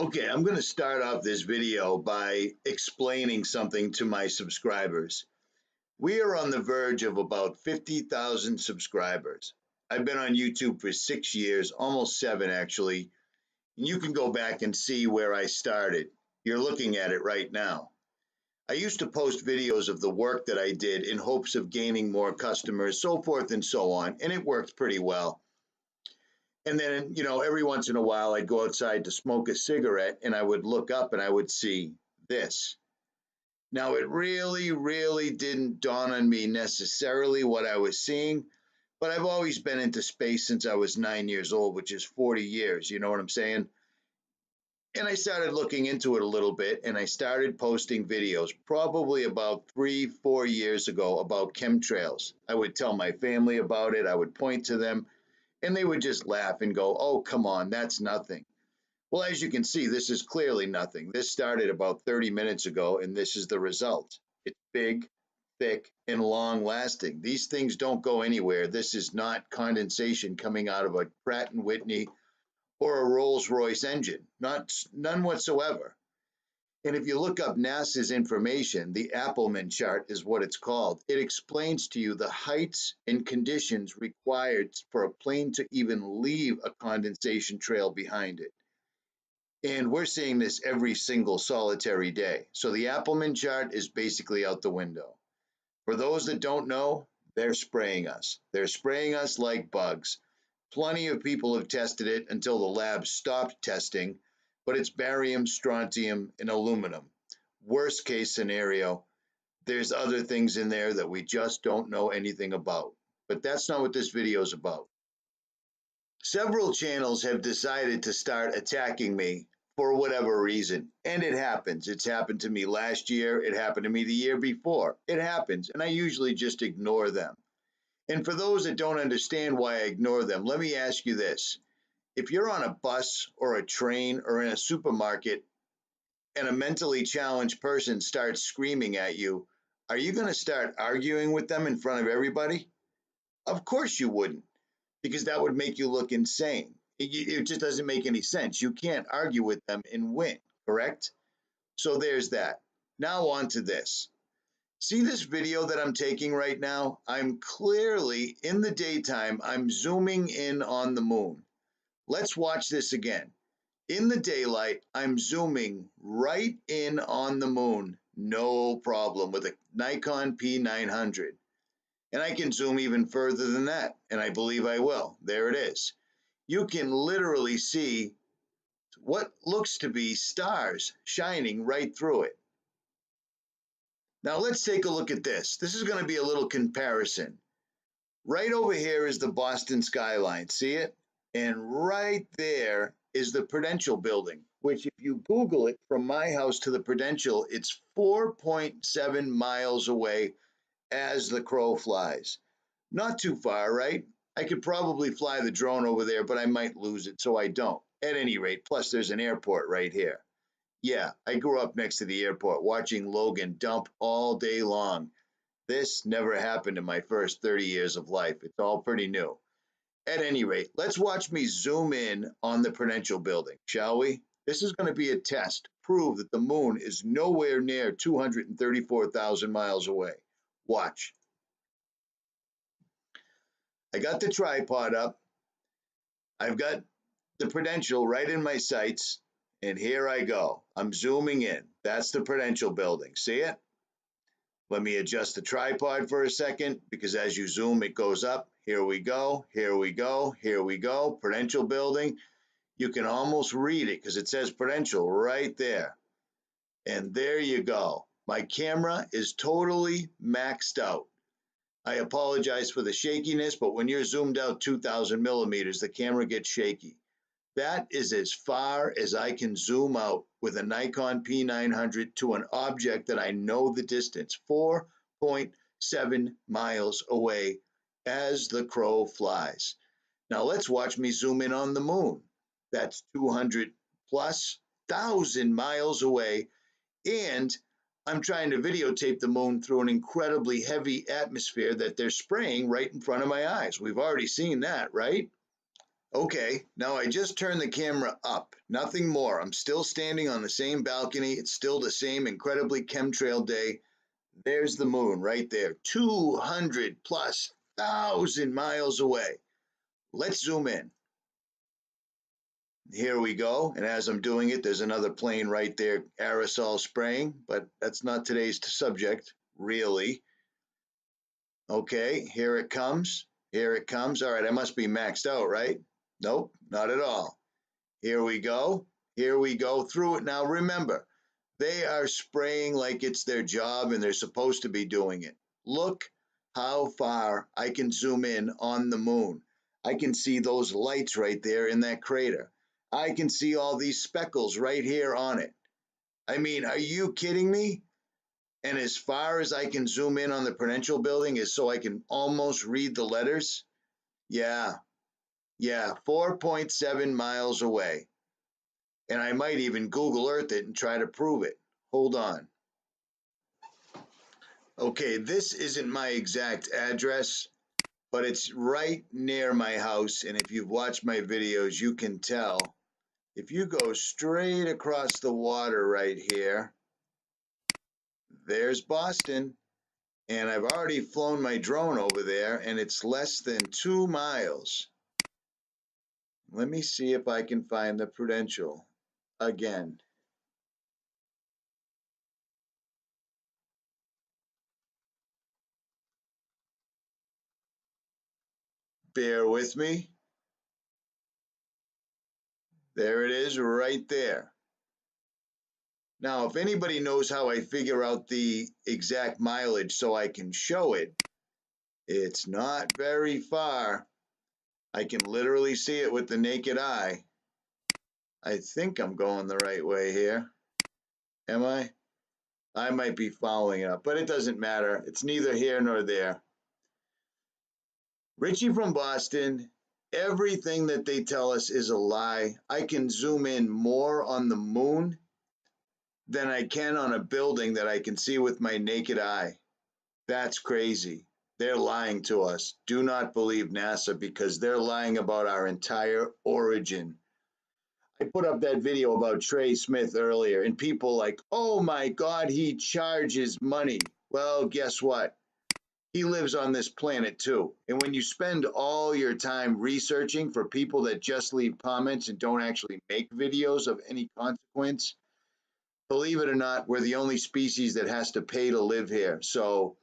Okay, I'm going to start off this video by explaining something to my subscribers. We are on the verge of about 50,000 subscribers. I've been on YouTube for 6 years, almost seven actually, and you can go back and see where I started. You're looking at it right now. I used to post videos of the work that I did in hopes of gaining more customers, so forth and so on, and it worked pretty well. And then, every once in a while I'd go outside to smoke a cigarette and I would look up and I would see this. Now, it really didn't dawn on me necessarily what I was seeing, but I've always been into space since I was 9 years old, which is 40 years. You know what I'm saying? And I started looking into it a little bit and I started posting videos probably about 3, 4 years ago about chemtrails. I would tell my family about it, I would point to them, and they would just laugh and go, "Oh, come on, that's nothing." Well, as you can see, this is clearly nothing. This started about 30 minutes ago, and this is the result. It's big, thick, and long lasting. These things don't go anywhere. This is not condensation coming out of a Pratt& and Whitney or a Rolls-Royce engine. None whatsoever. And if you look up NASA's information, the Appleman chart is what it's called. It explains to you the heights and conditions required for a plane to even leave a condensation trail behind it. And we're seeing this every single solitary day. So the Appleman chart is basically out the window. For those that don't know, they're spraying us. They're spraying us like bugs. Plenty of people have tested it until the lab stopped testing, but it's barium, strontium, and aluminum. Worst case scenario, there's other things in there that we just don't know anything about. But that's not what this video is about. Several channels have decided to start attacking me for whatever reason, and it happens. It's happened to me last year. It happened to me the year before. It happens, and I usually just ignore them. And for those that don't understand why I ignore them, let me ask you this. If you're on a bus or a train or in a supermarket and a mentally challenged person starts screaming at you, are you going to start arguing with them in front of everybody? Of course you wouldn't, because that would make you look insane. It just doesn't make any sense. You can't argue with them and win, correct? So there's that. Now on to this. See this video that I'm taking right now? I'm clearly in the daytime, I'm zooming in on the moon. Let's watch this again. In the daylight, I'm zooming right in on the moon, no problem, with a Nikon P900. And I can zoom even further than that, and I believe I will. There it is. You can literally see what looks to be stars shining right through it. Now let's take a look at this. This is going to be a little comparison. Right over here is the Boston skyline, see it? And right there is the Prudential building, which if you Google it, from my house to the Prudential, it's 4.7 miles away as the crow flies. Not too far, right? I could probably fly the drone over there, but I might lose it, so I don't. At any rate, plus there's an airport right here. Yeah, I grew up next to the airport watching Logan dump all day long. This never happened in my first 30 years of life. It's all pretty new. At any rate, let's watch me zoom in on the Prudential building, shall we? This is going to be a test to prove that the moon is nowhere near 234,000 miles away. Watch. I got the tripod up. I've got the Prudential right in my sights, and here I go. I'm zooming in. That's the Prudential building. See it? Let me adjust the tripod for a second, because as you zoom, it goes up. Here we go, here we go, here we go. Prudential building. You can almost read it because it says Prudential right there. And there you go. My camera is totally maxed out. I apologize for the shakiness, but when you're zoomed out 2,000 millimeters, the camera gets shaky. That is as far as I can zoom out with a Nikon P900 to an object that I know the distance, 4.7 miles away as the crow flies. Now let's watch me zoom in on the moon. That's 200 plus thousand miles away, and I'm trying to videotape the moon through an incredibly heavy atmosphere that they're spraying right in front of my eyes. We've already seen that, right? Okay, now I just turned the camera up, nothing more. I'm still standing on the same balcony. It's still the same incredibly chemtrail day. There's the moon right there, 200 plus thousand miles away. Let's zoom in. Here we go. And as I'm doing it, there's another plane right there, aerosol spraying, but that's not today's subject, really. Okay, here it comes. Here it comes. All right, I must be maxed out, right? Nope, not at all. Here we go. Here we go through it. Now remember, they are spraying like it's their job and they're supposed to be doing it. Look how far I can zoom in on the moon. I can see those lights right there in that crater. I can see all these speckles right here on it. I mean, are you kidding me? And as far as I can zoom in on the Prudential building is so I can almost read the letters. Yeah, yeah, 4.7 miles away. And I might even Google Earth it and try to prove it. Hold on. Okay, this isn't my exact address, but it's right near my house. And if you've watched my videos, you can tell. If you go straight across the water right here, there's Boston. And I've already flown my drone over there, and it's less than 2 miles. Let me see if I can find the Prudential again. Bear with me. There it is right there. Now, if anybody knows how I figure out the exact mileage so I can show it, it's not very far. I can literally see it with the naked eye. I think I'm going the right way here. Am I? I might be following it up, but it doesn't matter. It's neither here nor there. Richie from Boston, everything that they tell us is a lie. I can zoom in more on the moon than I can on a building that I can see with my naked eye. That's crazy. They're lying to us. Do not believe NASA because they're lying about our entire origin. I put up that video about Trey Smith earlier, and people like, oh my God, he charges money. Well, guess what? He lives on this planet too. And when you spend all your time researching for people that just leave comments and don't actually make videos of any consequence, believe it or not, we're the only species that has to pay to live here. So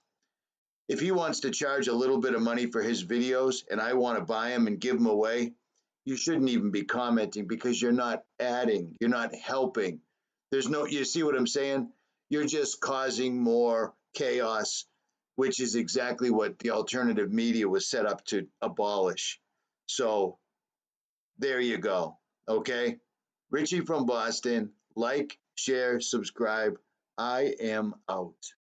if he wants to charge a little bit of money for his videos and I want to buy them and give them away, you shouldn't even be commenting because you're not adding, you're not helping. There's no, you see what I'm saying? You're just causing more chaos, which is exactly what the alternative media was set up to abolish. So there you go. Okay. Richie from Boston, like, share, subscribe. I am out.